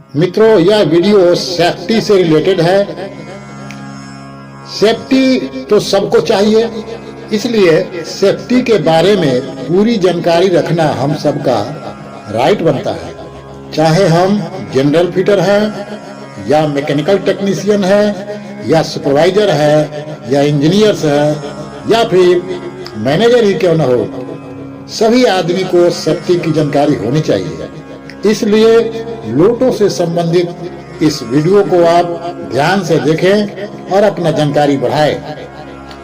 मित्रों, यह video safety से रिलेटेड है। सेफ्टी तो सबको चाहिए, इसलिए सेफ्टी के बारे में पूरी जानकारी रखना हम सबका राइट बनता है। चाहे हम जनरल फिटर हैं या मैकेनिकल टेक्नीशियन है या सुपरवाइजर है या इंजीनियर्स है या फिर मैनेजर ही क्यों न हो, सभी आदमी को सेफ्टी की जानकारी होनी चाहिए। इसलिए लोटो से संबंधित इस वीडियो को आप ध्यान से देखें और अपना जानकारी बढ़ाएं।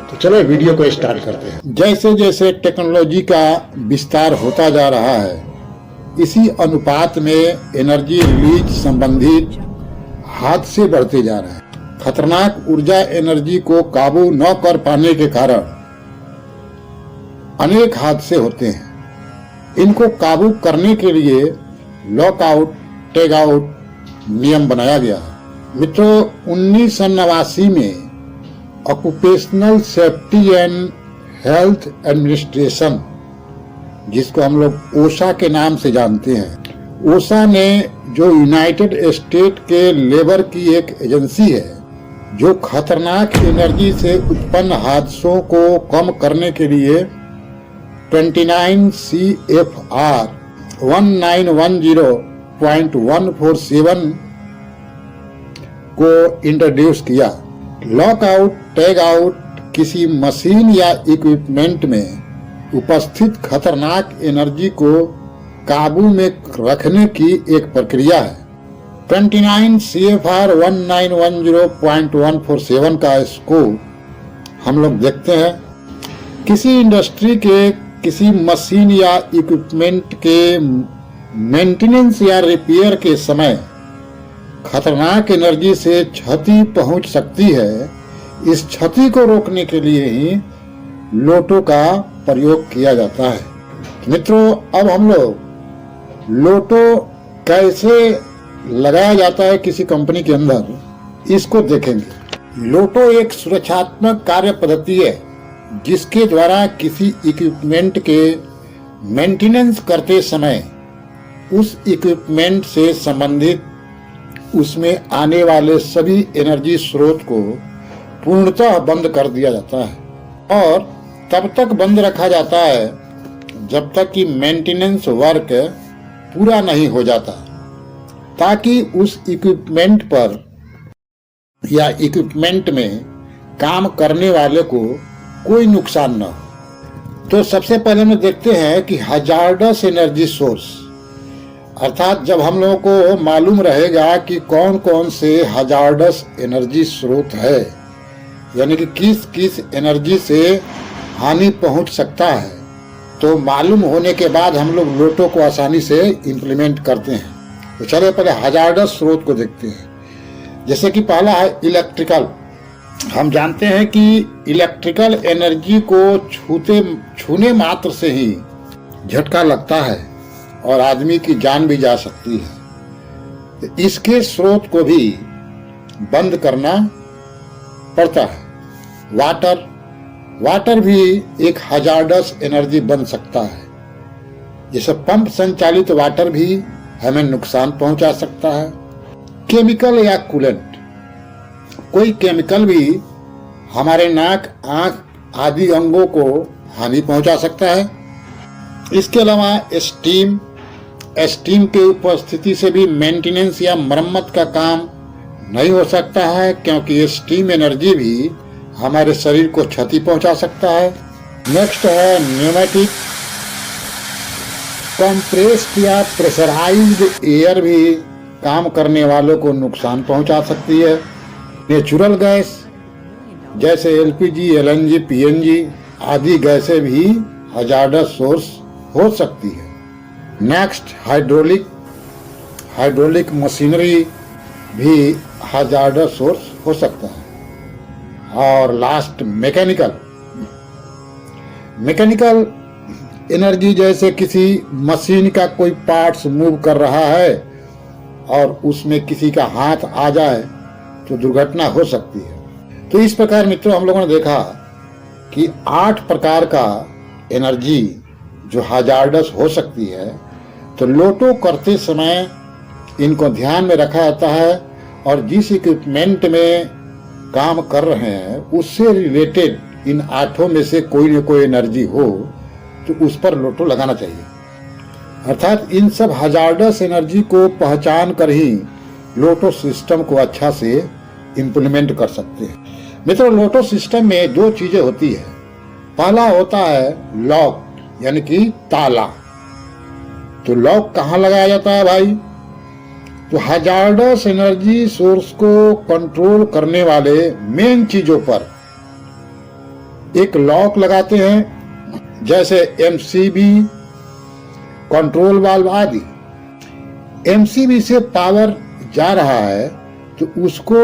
तो चलो वीडियो को स्टार्ट करते हैं। जैसे जैसे टेक्नोलॉजी का विस्तार होता जा रहा है, इसी अनुपात में एनर्जी रिलीज संबंधित हादसे बढ़ते जा रहे हैं। खतरनाक ऊर्जा एनर्जी को काबू न कर पाने के कारण अनेक हादसे होते हैं। इनको काबू करने के लिए लॉकआउट टैग आउट नियम बनाया गया है। मित्रों, 1989 में occupational safety and health administration, जिसको हम लोग ओशा के नाम से जानते हैं, ओशा ने, जो यूनाइटेड स्टेट के लेबर की एक एजेंसी है, जो खतरनाक एनर्जी से उत्पन्न हादसों को कम करने के लिए 29 CFR 1910.147 को इंट्रोड्यूस किया। लॉकआउट टैग आउट किसी मशीन या इक्विपमेंट में उपस्थित खतरनाक एनर्जी को काबू में रखने की एक प्रक्रिया है। 29 CFR 1910.147 का स्कोप हम लोग देखते हैं। किसी इंडस्ट्री के किसी मशीन या इक्विपमेंट के मेंटेनेंस या रिपेयर के समय खतरनाक एनर्जी से क्षति पहुंच सकती है। इस क्षति को रोकने के लिए ही लोटो का प्रयोग किया जाता है। मित्रों, अब हम लोग लोटो कैसे लगाया जाता है किसी कंपनी के अंदर, इसको देखेंगे। लोटो एक सुरक्षात्मक कार्य पद्धति है जिसके द्वारा किसी इक्विपमेंट के मेंटेनेंस करते समय उस इक्विपमेंट से संबंधित उसमें आने वाले सभी एनर्जी स्रोत को पूर्णतः बंद कर दिया जाता है और तब तक बंद रखा जाता है जब तक कि मेंटेनेंस वर्क पूरा नहीं हो जाता, ताकि उस इक्विपमेंट पर या इक्विपमेंट में काम करने वाले को कोई नुकसान न हो। तो सबसे पहले हम देखते हैं कि हजार्डस एनर्जी सोर्स, अर्थात जब हम लोगों को मालूम रहेगा कि कौन कौन से हजार्डस एनर्जी स्रोत है, यानी कि किस किस एनर्जी से हानि पहुंच सकता है, तो मालूम होने के बाद हम लोग लोटो को आसानी से इम्प्लीमेंट करते हैं। तो चलिए पहले हजार्डस स्रोत को देखते हैं। जैसे कि पहला है इलेक्ट्रिकल। हम जानते हैं कि इलेक्ट्रिकल एनर्जी को छूने मात्र से ही झटका लगता है और आदमी की जान भी जा सकती है। तो इसके स्रोत को भी बंद करना पड़ता है। वाटर भी एक हजार्डस एनर्जी बन सकता है। जैसे पंप संचालित वाटर भी हमें नुकसान पहुंचा सकता है। केमिकल या कूलेंट, कोई केमिकल भी हमारे नाक, आंख आदि अंगों को हानि पहुंचा सकता है। इसके अलावा स्टीम के उपस्थिति से भी मेंटेनेंस या मरम्मत का काम नहीं हो सकता है, क्योंकि स्टीम एनर्जी भी हमारे शरीर को क्षति पहुंचा सकता है। नेक्स्ट है न्यूमेटिक। कंप्रेस्ड या प्रेशराइज्ड एयर भी काम करने वालों को नुकसान पहुंचा सकती है। नेचुरल गैस जैसे LPG, LNG, PNG आदि गैसें भी हजार्डस सोर्स हो सकती है। नेक्स्ट हाइड्रोलिक मशीनरी भी हजार्डस सोर्स हो सकता है। और लास्ट मैकेनिकल एनर्जी, जैसे किसी मशीन का कोई पार्ट्स मूव कर रहा है और उसमें किसी का हाथ आ जाए तो दुर्घटना हो सकती है। तो इस प्रकार मित्रों, हम लोगों ने देखा कि 8 प्रकार का एनर्जी जो हजार्डस हो सकती है। तो लोटो करते समय इनको ध्यान में रखा जाता है और जिस इक्विपमेंट में काम कर रहे हैं उससे रिलेटेड इन 8 में से कोई न कोई एनर्जी हो तो उस पर लोटो लगाना चाहिए। अर्थात इन सब हजार्डस एनर्जी को पहचान कर ही लोटो सिस्टम को अच्छा से इम्प्लीमेंट कर सकते हैं। मित्रों, लोटो सिस्टम में 2 चीजें होती है। पहला होता है लॉक, यानी कि ताला। तो लॉक कहाँ लगाया जाता है भाई? तो हजार्डस एनर्जी सोर्स को कंट्रोल करने वाले मेन चीजों पर एक लॉक लगाते हैं, जैसे एमसीबी, कंट्रोल वाल्व आदि। एमसीबी से पावर जा रहा है तो उसको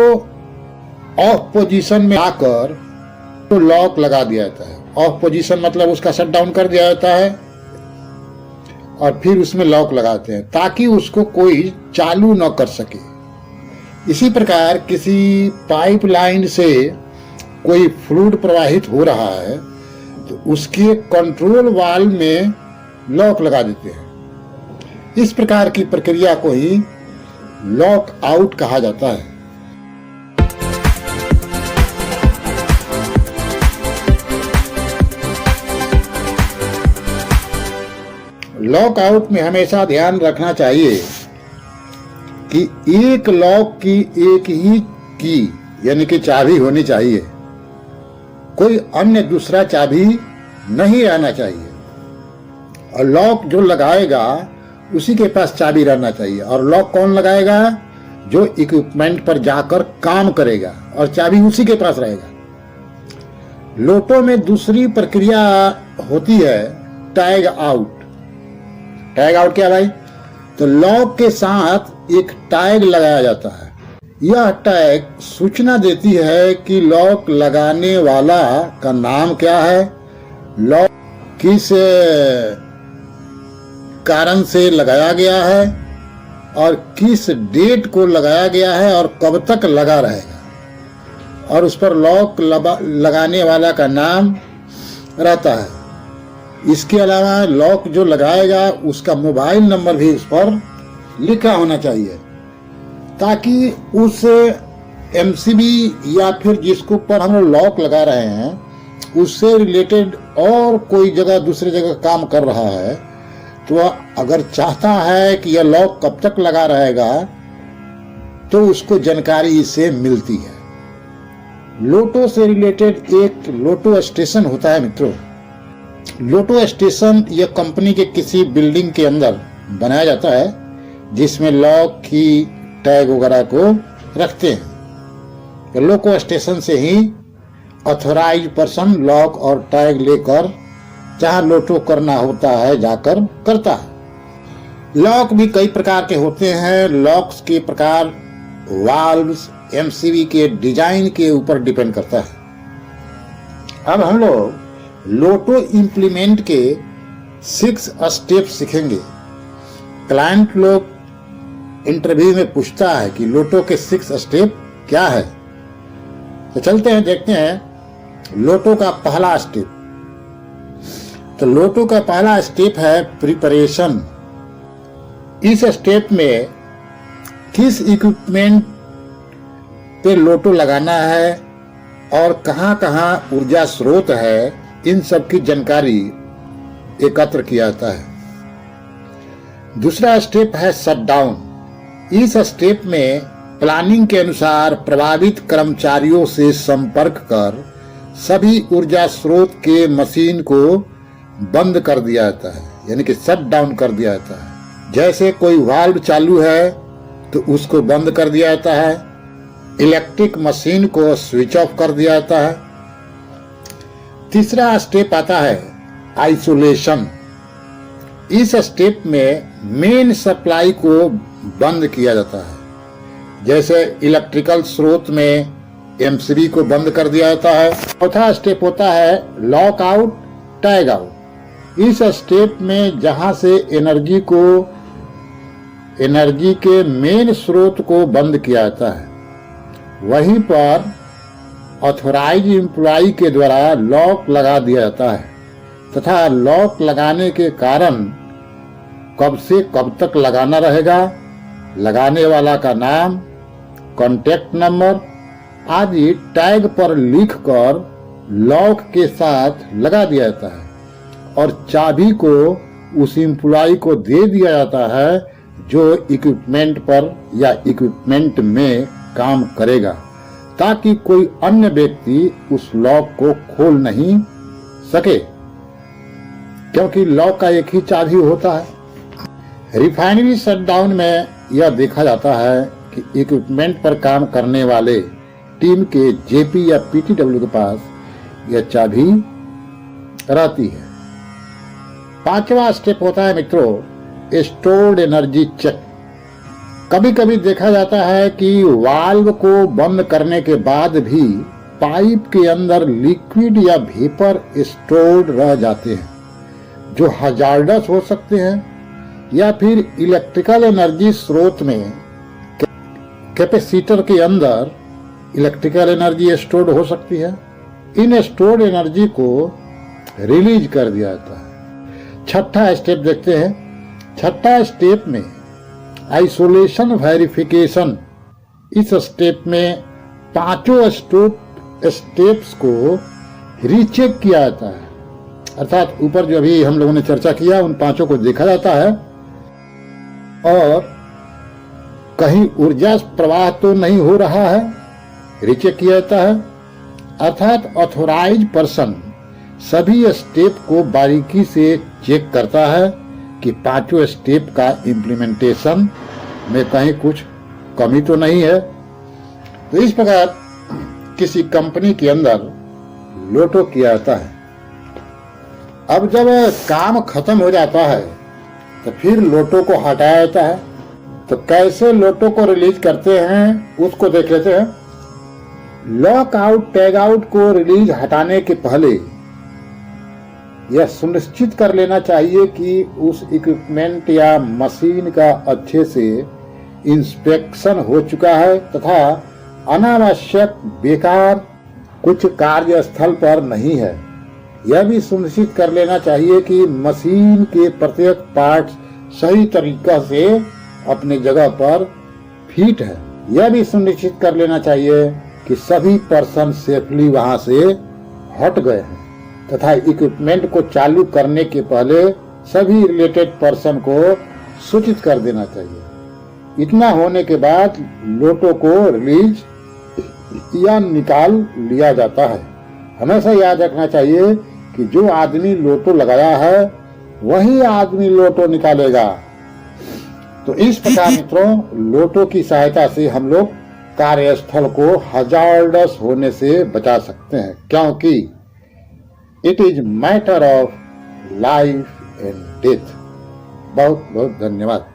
ऑफ पोजीशन में आकर तो लॉक लगा दिया जाता है। ऑफ पोजीशन मतलब उसका शट डाउन कर दिया जाता है और फिर उसमें लॉक लगाते हैं ताकि उसको कोई चालू न कर सके। इसी प्रकार किसी पाइपलाइन से कोई फ्लूइड प्रवाहित हो रहा है तो उसके कंट्रोल वाल्व में लॉक लगा देते हैं। इस प्रकार की प्रक्रिया को ही लॉक आउट कहा जाता है। लॉक आउट में हमेशा ध्यान रखना चाहिए कि एक लॉक की एक ही की यानी कि चाबी होनी चाहिए, कोई अन्य दूसरा चाबी नहीं रहना चाहिए। और लॉक जो लगाएगा उसी के पास चाबी रहना चाहिए। और लॉक कौन लगाएगा? जो इक्विपमेंट पर जाकर काम करेगा और चाबी उसी के पास रहेगा। लोटो में दूसरी प्रक्रिया होती है टैग आउट। टैग आउट क्या भाई? तो लॉक के साथ एक टैग लगाया जाता है। यह टैग सूचना देती है कि लॉक लगाने वाला का नाम क्या है, लॉक किस कारण से लगाया गया है और किस डेट को लगाया गया है और कब तक लगा रहेगा, और उस पर लॉक लगाने वाला का नाम रहता है। इसके अलावा लॉक जो लगाएगा उसका मोबाइल नंबर भी उस पर लिखा होना चाहिए ताकि उस एमसीबी या फिर जिसको पर हम लोग लॉक लगा रहे हैं उससे रिलेटेड और कोई जगह दूसरी जगह काम कर रहा है तो वह अगर चाहता है कि यह लॉक कब तक लगा रहेगा तो उसको जानकारी इससे मिलती है। लोटो से रिलेटेड एक लोटो स्टेशन होता है मित्रों। लोटो स्टेशन यह कंपनी के किसी बिल्डिंग के अंदर बनाया जाता है जिसमें लॉक की टैग वगैरह को रखते हैं। लोटो स्टेशन से ही ऑथराइज पर्सन लॉक और टैग लेकर जहां लोटो करना होता है जाकर करता है। लॉक भी कई प्रकार के होते हैं। लॉक्स के प्रकार वाल्व्स एमसीबी के डिजाइन के ऊपर डिपेंड करता है। अब हम लोग लोटो इम्प्लीमेंट के 6 स्टेप सीखेंगे। क्लाइंट लोग इंटरव्यू में पूछता है कि लोटो के 6 स्टेप क्या है, तो चलते हैं देखते हैं लोटो का पहला स्टेप। तो लोटो का पहला स्टेप है प्रिपरेशन। इस स्टेप में किस इक्विपमेंट पे लोटो लगाना है और कहां कहां ऊर्जा स्रोत है, इन सब की जानकारी एकत्र किया जाता है। दूसरा स्टेप है शटडाउन। इस स्टेप में प्लानिंग के अनुसार प्रभावित कर्मचारियों से संपर्क कर सभी ऊर्जा स्रोत के मशीन को बंद कर दिया जाता है, यानी कि शट डाउन कर दिया जाता है। जैसे कोई वाल्व चालू है तो उसको बंद कर दिया जाता है, इलेक्ट्रिक मशीन को स्विच ऑफ कर दिया जाता है। तीसरा स्टेप आता है आइसोलेशन। इस स्टेप में मेन सप्लाई को बंद किया जाता है। जैसे इलेक्ट्रिकल स्रोत में एमसीबी को बंद कर दिया जाता है। चौथा स्टेप होता है लॉक आउट टैग आउट। इस स्टेप में जहां से एनर्जी के मेन स्रोत को बंद किया जाता है वहीं पर ऑथराइज एम्प्लॉय के द्वारा लॉक लगा दिया जाता है तथा लॉक लगाने के कारण कब से कब तक लगाना रहेगा लगाने वाला का नाम, कॉन्टैक्ट नंबर आदि टैग पर लिखकर लॉक के साथ लगा दिया जाता है और चाबी को उस एम्प्लॉय को दे दिया जाता है जो इक्विपमेंट पर या इक्विपमेंट में काम करेगा, ताकि कोई अन्य व्यक्ति उस लॉक को खोल नहीं सके, क्योंकि लॉक का एक ही चाबी होता है। रिफाइनरी शटडाउन में यह देखा जाता है कि इक्विपमेंट पर काम करने वाले टीम के जेपी या पीटीडब्ल्यू के पास यह चाबी रहती है। पांचवा स्टेप होता है मित्रों, स्टोर्ड एनर्जी चेक। कभी कभी देखा जाता है कि वाल्व को बंद करने के बाद भी पाइप के अंदर लिक्विड या वेपर स्टोर्ड रह जाते हैं, जो हजार्डस हो सकते हैं या फिर इलेक्ट्रिकल एनर्जी स्रोत में कैपेसिटर के अंदर इलेक्ट्रिकल एनर्जी स्टोर्ड हो सकती है। इन स्टोर्ड एनर्जी को रिलीज कर दिया जाता है। छठा स्टेप देखते हैं। छठा स्टेप में आइसोलेशन वेरिफिकेशन। इस स्टेप में पांचों स्टेप्स को रीचेक किया जाता है, अर्थात ऊपर जो अभी हम लोगों ने चर्चा किया उन पांचों को देखा जाता है और कहीं ऊर्जा प्रवाह तो नहीं हो रहा है, रीचेक किया जाता है। अर्थात ऑथोराइज पर्सन सभी स्टेप को बारीकी से चेक करता है कि पांचों स्टेप का इम्प्लीमेंटेशन में कहीं कुछ कमी तो नहीं है। तो इस प्रकार किसी कंपनी के अंदर लोटो किया जाता है। अब जब काम खत्म हो जाता है तो फिर लोटो को हटाया जाता है। तो कैसे लोटो को रिलीज करते हैं उसको देख लेते हैं। लॉक आउट टैग आउट को रिलीज हटाने के पहले यह सुनिश्चित कर लेना चाहिए कि उस इक्विपमेंट या मशीन का अच्छे से इंस्पेक्शन हो चुका है तथा अनावश्यक बेकार कुछ कार्यस्थल पर नहीं है। यह भी सुनिश्चित कर लेना चाहिए कि मशीन के प्रत्येक पार्ट सही तरीका से अपने जगह पर फिट है। यह भी सुनिश्चित कर लेना चाहिए कि सभी पर्सन सेफली वहां से हट गए हैं तथा इक्विपमेंट को चालू करने के पहले सभी रिलेटेड पर्सन को सूचित कर देना चाहिए। इतना होने के बाद लोटो को रिलीज या निकाल लिया जाता है। हमेशा याद रखना चाहिए कि जो आदमी लोटो लगाया है वही आदमी लोटो निकालेगा। तो इस प्रकार मित्रों लोटो की सहायता से हम लोग कार्यस्थल को हजार्डस होने से बचा सकते हैं, क्योंकि it is matter of life and death. बहुत बहुत धन्यवाद।